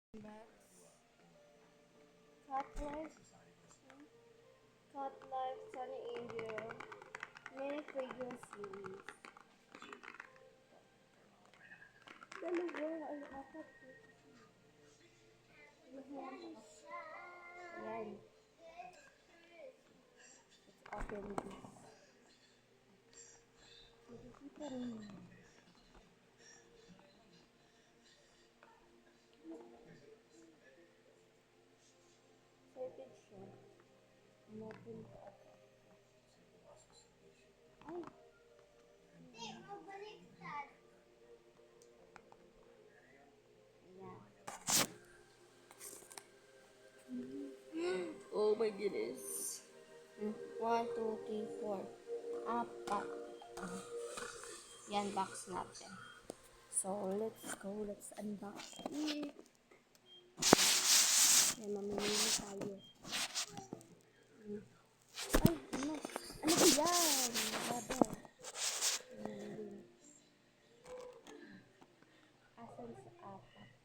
Cat Life, Cat Life, Sunny Angel, Many Fragrance Series. Dalawa, ay apat. Ayan. Let's open this. Nakikita rin. Excited siya. Natin pa. Ay! Ayan. Oh my goodness. 1, 2, 3, 4. Apat. Yan, box natin. So, let's go. Let's unbox it. Yan, mamimili tayo. Ay, ano? Ano ba yan? Grabe. Asan sa apat?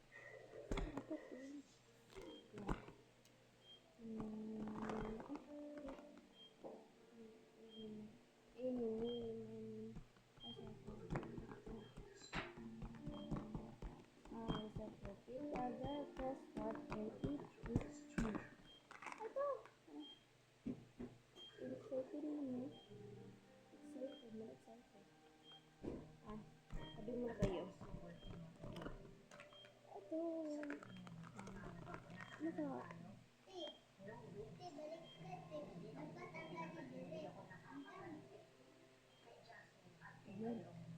Apat yun. Yan. Sabi mo na kayo. Ito. Ano ka?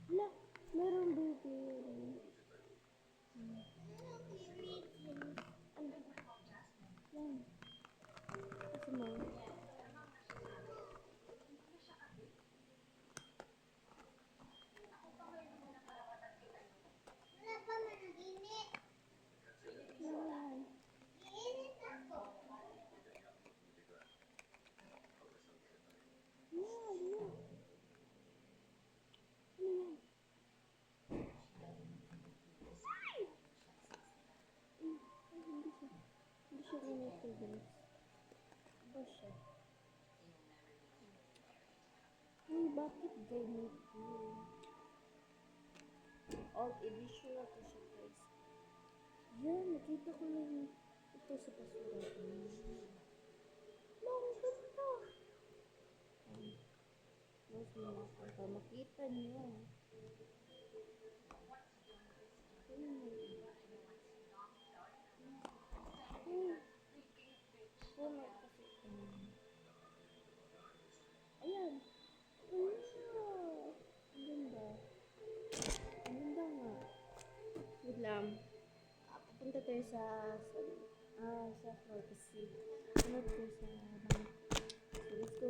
Wala. Meron baby. Ano? Yan. Kasi mo. Hindi siya ganito, guys. Ba siya? Ay, bakit ganito? Old edition na to siya, guys. Yan, nakita ko lang ito sa basura. Ang ganda! Mas mga makita niyo. Ayan. Ang ganda. Ang ganda nga. Wait lang. Pupunta tayo sa floor kasi ano to sa bank. So, let's go.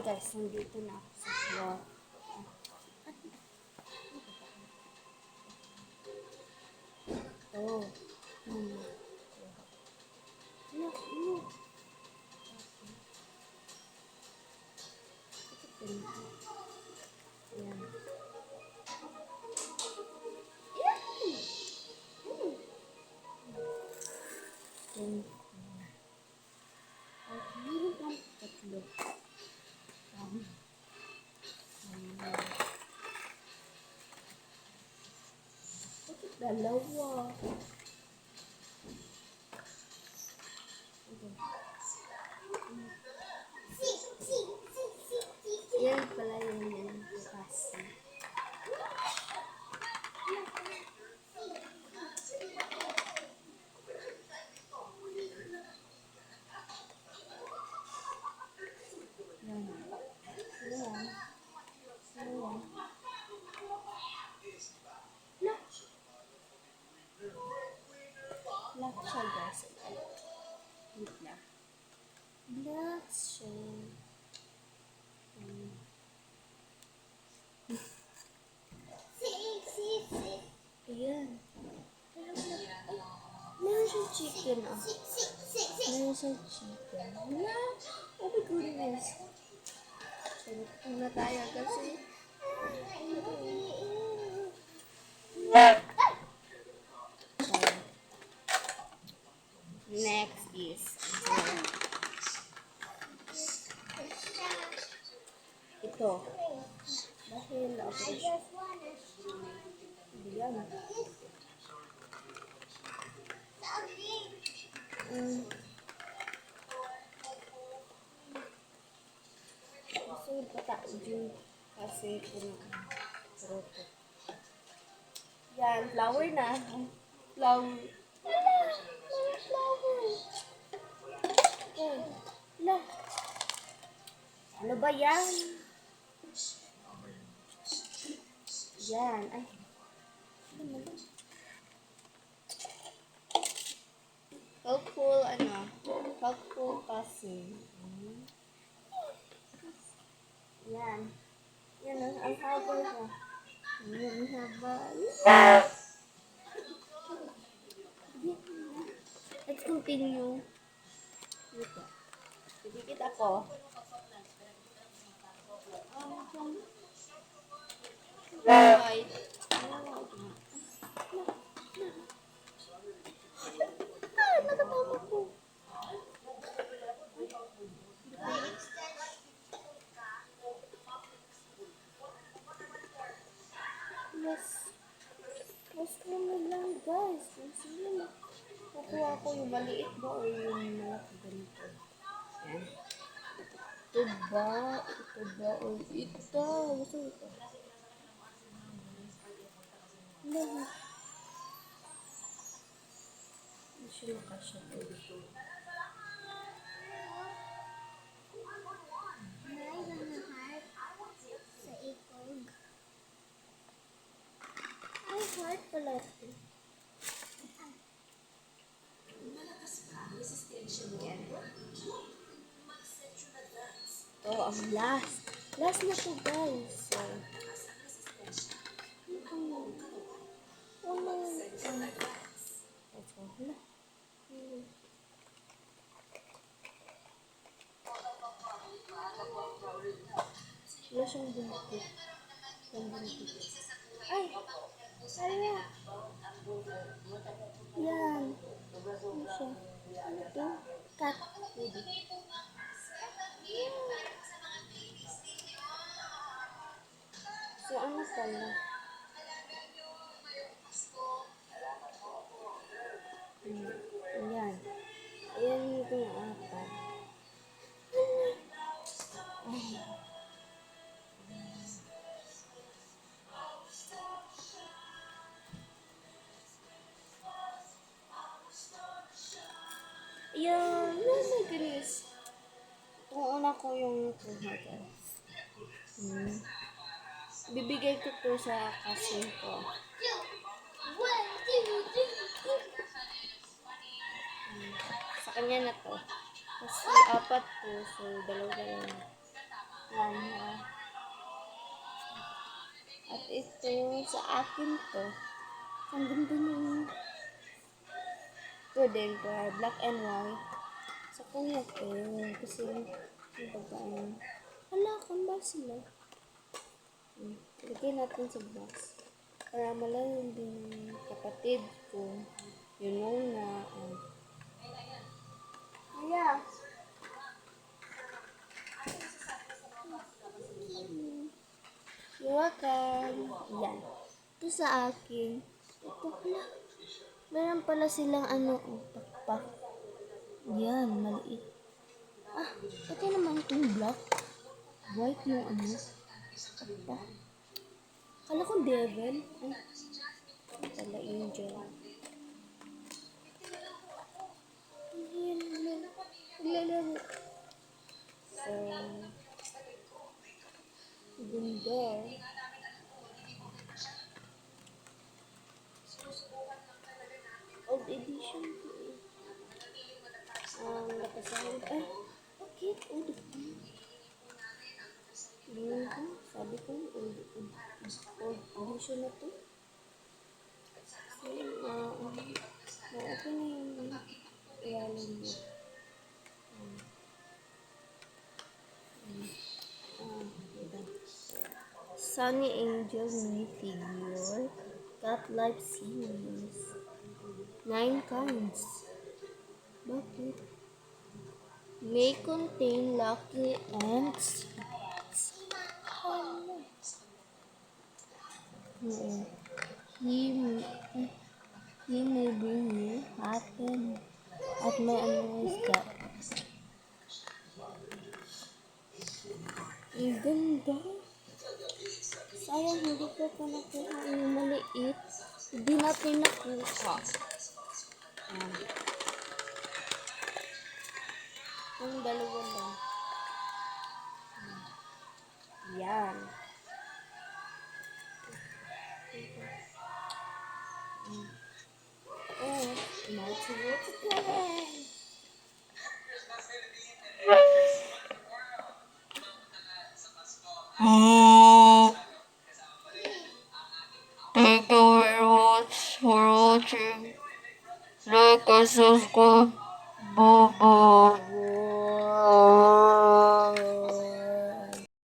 Guys, nandito na ako sa floor. Oh. Look. Ayan. Meron pang tatlo. Bakit dalawa? Yan pala yung yan bukas. Lock siya, guys. Wait lang. Lock siya. Ayan. Meron siyang chicken, oh. Meron siyang chicken. Wala. Oh my goodness. Sarap na tayo kasi. Next is ito. Dahil operation. Yan. Mm. Gusto pata dyan kasi kung fruto. Yan, flower na. Flower. Flower. Okay. La. Ano ba yan? Yan. Ay. Helpful, helpful cousin. Yan. Yan, ang haba niya. Ang haba. Let's continue. Dito. Dikit ako. Right. Nakatawa ko. Mas na lang guys. Sige. Kukuha ko yung maliit ba o yung malaki ganito. Yan. Ito ba o ito? Gusto ito. Hindi siya makasya po dito. Sa ikog. Ay, heart pala ito. Yan. Ito ang last. Last na to guys. So, wala siyang buntot. Ay! Ay! Yan. Ano siya? Ano ito? Cat. So, ano pala? Ayan. Ayan ito yung apat. Ayan. Oh my goodness. Itong una ko yung kuha guys. Bibigay ko to sa cousin ko. Sa kanya na to. Kasi apat to. So, dalawa. Yan. At ito, sa akin to. Ang ganda nyo. Ito din to. Black and white. Sa kanya to. Kasi, yung pagkaan. Hala, kung ba sila? Lagyan natin sa box. Para malaman din ng kapatid ko. Yun muna. Kaya. You're welcome. Yan. Ito sa akin. Ito pala. Meron pala silang pakpak. Yan, maliit. Ah, ito naman itong black. White yung pakpak. Kala ko devil. Ay, pala angel. Lalaro. So, ganda. Old edition to eh. Nakasahin. Ay, bakit? Old sabi ko, old edition na to. So, na-open na yung iyalan mo. Sunny Angel mini figure. Cat Life series. 9 kinds. Bakit? May contain lucky and hala. Oo. He, he may bring you happen. At may ano isda. Ang ganda. Sayang hindi ko pa nakuha yung maliit. Hindi natin nakuha. Yan. Yung dalawa lang. Yan. Oh, multi-multi. Thank you very much for watching. Like and subscribe. Bye bye.